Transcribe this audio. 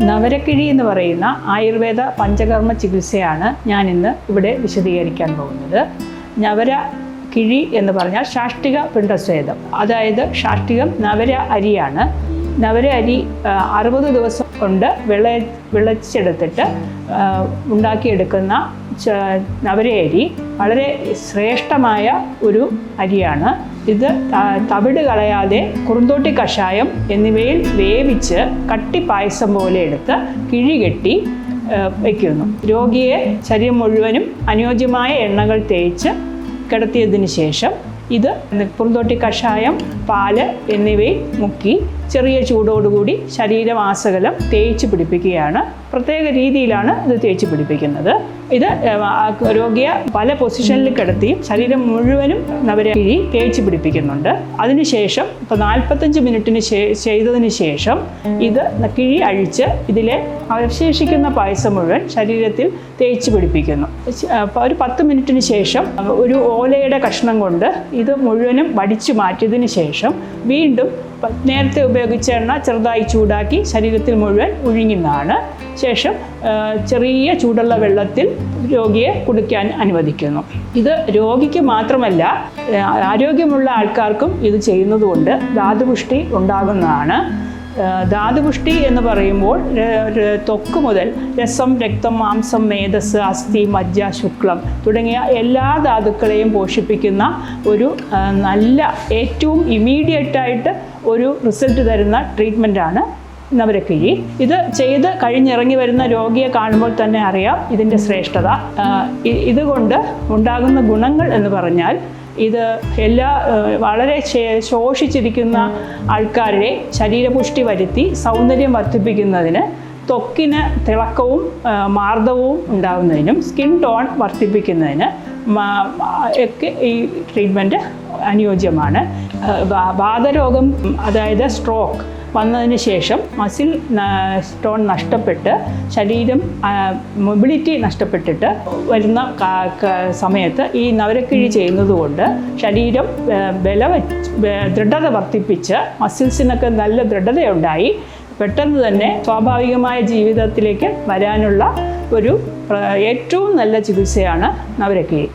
നവരക്കിഴി എന്ന് പറയുന്ന ആയുർവേദ പഞ്ചകർമ്മ ചികിത്സയാണ് ഞാൻ ഇന്ന് ഇവിടെ വിശദീകരിക്കാൻ പോകുന്നത്. നവര കിഴി എന്ന് പറഞ്ഞാൽ ശാഷ്ടിക പിണ്ടസ്വേദം, അതായത് ശാഷ്ടികം നവര അരിയാണ്. നവര അരി 60 ദിവസം കൊണ്ട് വിളച്ചെടുത്തിട്ട് ഉണ്ടാക്കിയെടുക്കുന്ന നവരയരി വളരെ ശ്രേഷ്ഠമായ ഒരു അരിയാണ്. ഇത് തവിട് കളയാതെ കുറുന്തോട്ടി കഷായം എന്നിവയിൽ വേവിച്ച് കട്ടി പായസം പോലെ എടുത്ത് കിഴികെട്ടി വയ്ക്കുന്നു. രോഗിയെ ശരീരം മുഴുവനും അനുയോജ്യമായ എണ്ണകൾ തേച്ച് കിടത്തിയതിന് ശേഷം ഇത് കുറുന്തോട്ടി കഷായം, പാല് എന്നിവയിൽ മുക്കി ചെറിയ ചൂടോടുകൂടി ശരീരമാസകലം തേച്ച് പിടിപ്പിക്കുകയാണ്. പ്രത്യേക രീതിയിലാണ് ഇത് തേച്ച് പിടിപ്പിക്കുന്നത്. ഇത് രോഗിയെ പല പൊസിഷനിൽ കിടത്തിയും ശരീരം മുഴുവനും നവരക്കിഴി തേച്ച് പിടിപ്പിക്കുന്നുണ്ട്. അതിനുശേഷം ഇപ്പോൾ 45 മിനിറ്റിന് ചെയ്തതിന് ശേഷം ഇത് കിഴി അഴിച്ച് ഇതിലെ അവശേഷിക്കുന്ന പായസം മുഴുവൻ ശരീരത്തിൽ തേച്ച് പിടിപ്പിക്കുന്നു. ഒരു 10 മിനിറ്റിന് ശേഷം ഒരു ഓലയുടെ കഷ്ണം കൊണ്ട് ഇത് മുഴുവനും വടിച്ചു മാറ്റിയതിന് ശേഷം വീണ്ടും നേരത്തെ ഉപയോഗിച്ച എണ്ണ ചെറുതായി ചൂടാക്കി ശരീരത്തിൽ മുഴുവൻ ഒഴിങ്ങുന്നതാണ്. ശേഷം ചെറിയ ചൂടുള്ള വെള്ളത്തിൽ രോഗിയെ കുടിക്കാൻ അനുവദിക്കുന്നു. ഇത് രോഗിക്ക് മാത്രമല്ല, ആരോഗ്യമുള്ള ആൾക്കാർക്കും ഇത് ചെയ്യുന്നതുകൊണ്ട് ധാതുപുഷ്ടി ഉണ്ടാകുന്നതാണ്. ധാതുപുഷ്ടി എന്ന് പറയുമ്പോൾ ത്വക്ക് മുതൽ രസം, രക്തം, മാംസം, മേധസ്, അസ്ഥി, മജ്ജ, ശുക്ലം തുടങ്ങിയ എല്ലാ ധാതുക്കളെയും പോഷിപ്പിക്കുന്ന ഒരു നല്ല ഏറ്റവും ഇമ്മീഡിയറ്റായിട്ട് ഒരു റിസൾട്ട് തരുന്ന ട്രീറ്റ്മെൻറ്റാണ് നവരക്കിഴി. ഇത് ചെയ്ത് കഴിഞ്ഞിറങ്ങി വരുന്ന രോഗിയെ കാണുമ്പോൾ തന്നെ അറിയാം ഇതിൻ്റെ ശ്രേഷ്ഠത. ഇതുകൊണ്ട് ഉണ്ടാകുന്ന ഗുണങ്ങൾ എന്ന് പറഞ്ഞാൽ ഇത് വളരെ ശോഷിച്ചിരിക്കുന്ന ആൾക്കാരുടെ ശരീരപുഷ്ടി വരുത്തി സൗന്ദര്യം വർദ്ധിപ്പിക്കുന്നതിന്, ത്വക്കിന് തിളക്കവും മാർദ്ദവവും ഉണ്ടാകുന്നതിനും, സ്കിൻ ടോൺ വർദ്ധിപ്പിക്കുന്നതിന് ഒക്കെ ഈ ട്രീറ്റ്മെൻറ്റ് അനുയോജ്യമാണ്. വാതരോഗം, അതായത് സ്ട്രോക്ക് വന്നതിന് ശേഷം മസിൽ ടോൺ നഷ്ടപ്പെട്ട് ശരീരം മൊബിലിറ്റി നഷ്ടപ്പെട്ടിട്ട് വരുന്ന സമയത്ത് ഈ നവരക്കിഴി ചെയ്യുന്നതുകൊണ്ട് ശരീരം ദൃഢത വർദ്ധിപ്പിച്ച് മസിൽസിനൊക്കെ നല്ല ദൃഢതയുണ്ടായി പെട്ടെന്ന് തന്നെ സ്വാഭാവികമായ ജീവിതത്തിലേക്ക് വരാനുള്ള ഒരു ഏറ്റവും നല്ല ചികിത്സയാണ് നവരക്കിഴി.